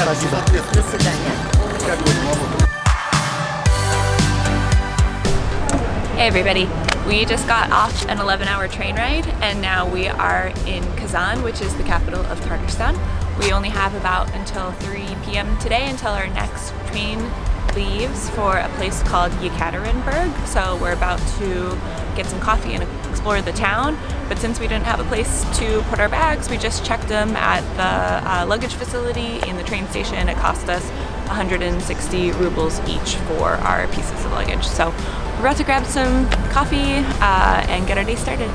Спасибо. До свидания. Hey everybody, we just got off an 11-hour train ride and now we are in Kazan, which is the capital of Tartarstan. We only have about until 3 p.m. today until our next train leaves for a place called Yekaterinburg. So we're about to get some coffee and explore the town. But since we didn't have a place to put our bags, we just checked them at the luggage facility in the train station. It cost us 160 rubles each for our pieces of luggage. So we're about to grab some coffee and get our day started.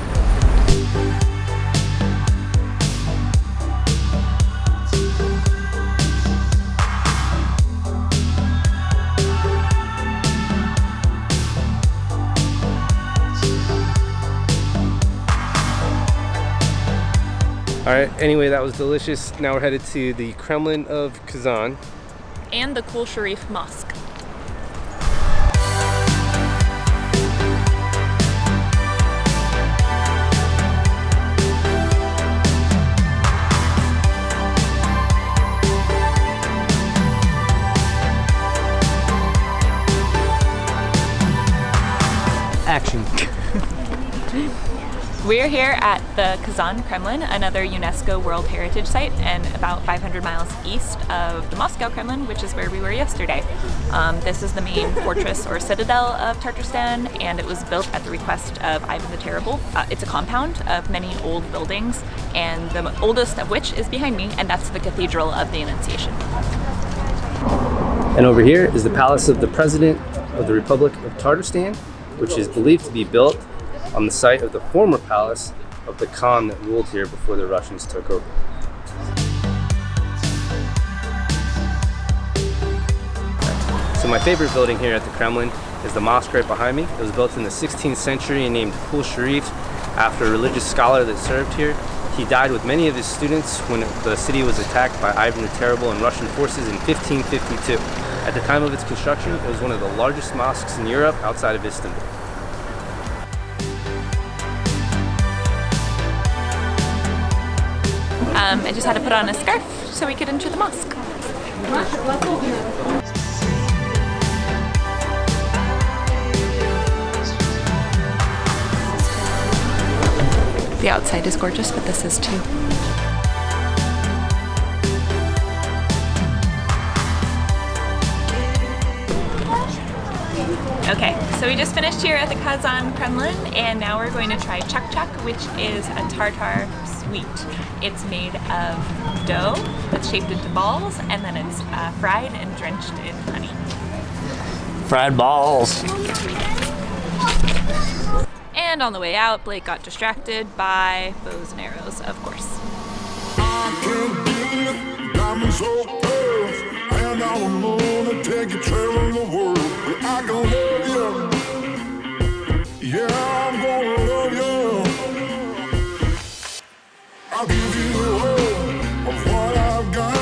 Alright, anyway, that was delicious. Now we're headed to the Kremlin of Kazan. And the Kul Sharif Mosque. Action. We're here at the Kazan Kremlin, another UNESCO World Heritage Site, and about 500 miles east of the Moscow Kremlin, which is where we were yesterday. This is the main fortress or citadel of Tartarstan, and it was built at the request of Ivan the Terrible. It's a compound of many old buildings, and the oldest of which is behind me, and that's the Cathedral of the Annunciation. And over here is the palace of the President of the Republic of Tartarstan, which is believed to be built on the site of the former palace of the Khan that ruled here before the Russians took over. So my favorite building here at the Kremlin is the mosque right behind me. It was built in the 16th century and named Kul Sharif after a religious scholar that served here. He died with many of his students when the city was attacked by Ivan the Terrible and Russian forces in 1552. At the time of its construction, it was one of the largest mosques in Europe outside of Istanbul. I just had to put on a scarf so we could enter the mosque. The outside is gorgeous, but this is too. Okay, so we just finished here at the Kazan Kremlin, and now we're going to try chak-chak, which is a tartar sweet. It's made of dough that's shaped into balls, and then it's fried and drenched in honey. Fried balls! And on the way out, Blake got distracted by bows and arrows, of course. I'll give you all of what I've got.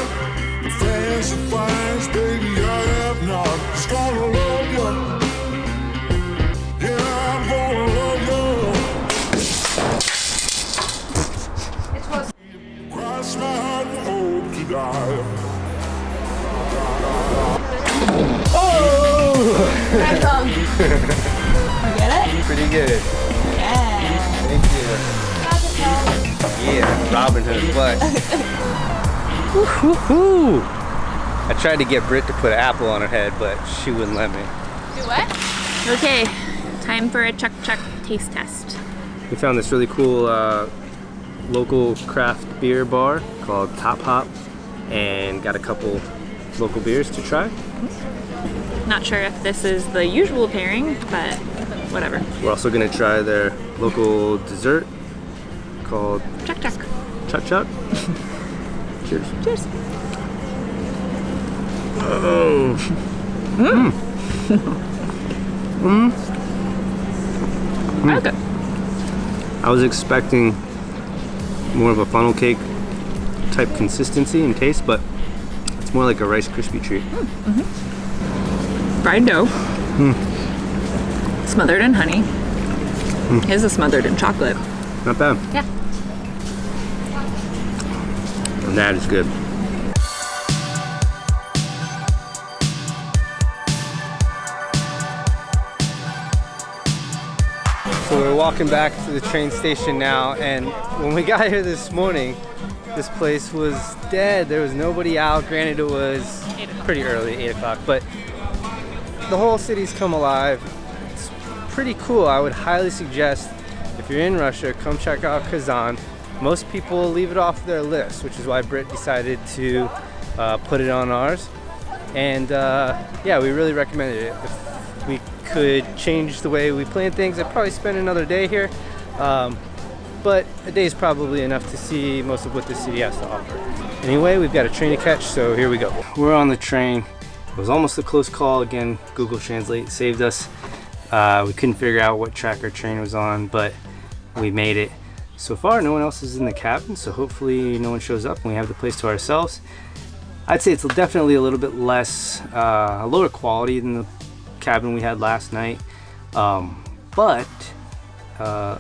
The fancy finds, baby, I have not. Just gonna love you. Yeah, I'm gonna love you. It was. Cross my heart and hope to die. Oh! You get it? Pretty good. Yeah. Thank you. Yeah, Robin Hood, what? Woo-hoo-hoo! I tried to get Britt to put an apple on her head, but she wouldn't let me. Do what? Okay, time for a chak-chak taste test. We found this really cool local craft beer bar called Top Hop and got a couple local beers to try. Not sure if this is the usual pairing, but whatever. We're also gonna try their local dessert called Chak-chak. Chak-chak. Cheers. Cheers. Oh. Okay. I was expecting more of a funnel cake type consistency and taste, but it's more like a Rice Krispie treat. Fried dough. Smothered in honey. His is smothered in chocolate. Not bad. Yeah. And that is good. we're walking back to the train station now, and when we got here this morning, this place was dead. There was nobody out. Granted, it was pretty early, 8 o'clock, but the whole city's come alive. It's pretty cool. I would highly suggest, if you're in Russia, come check out Kazan. Most people leave it off their list, which is why Britt decided to put it on ours. And yeah, we really recommend it. If we could change the way we plan things, I'd probably spend another day here. But a day is probably enough to see most of what the city has to offer. Anyway, we've got a train to catch, so here we go. We're on the train. It was almost a close call. Again, Google Translate saved us. We couldn't figure out what track our train was on, but we made it. So far, no one else is in the cabin, so hopefully no one shows up and we have the place to ourselves. I'd say it's definitely a little bit less, a lower quality than the cabin we had last night. But a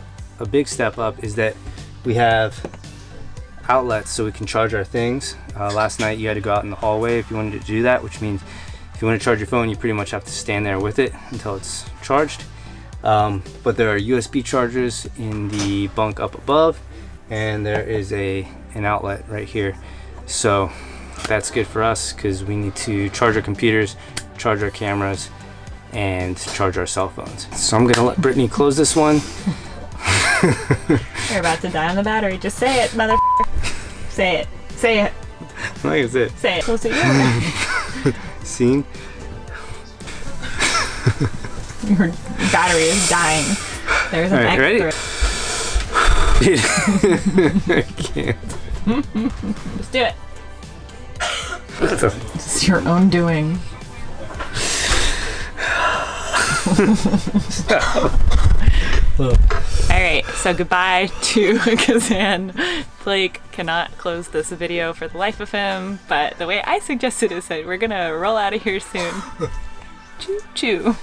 big step up is that we have outlets so we can charge our things. Last night you had to go out in the hallway if you wanted to do that, which means if you want to charge your phone, you pretty much have to stand there with it until it's charged. But there are USB chargers in the bunk up above, and there is an outlet right here. So that's good for us because we need to charge our computers, charge our cameras, and charge our cell phones. So I'm gonna let Brittany close this one. You're about to die on the battery. Just say it, mother. Say it. Say it. I'm not gonna say it. Say it. Close it. Yeah. Scene. Your battery is dying. There's an All right, extra. ready? I can't. Just do it. It's your own doing. Stop. Alright, so goodbye to Kazan. Blake cannot close this video for the life of him, but the way I suggested is that we're gonna roll out of here soon. Choo choo.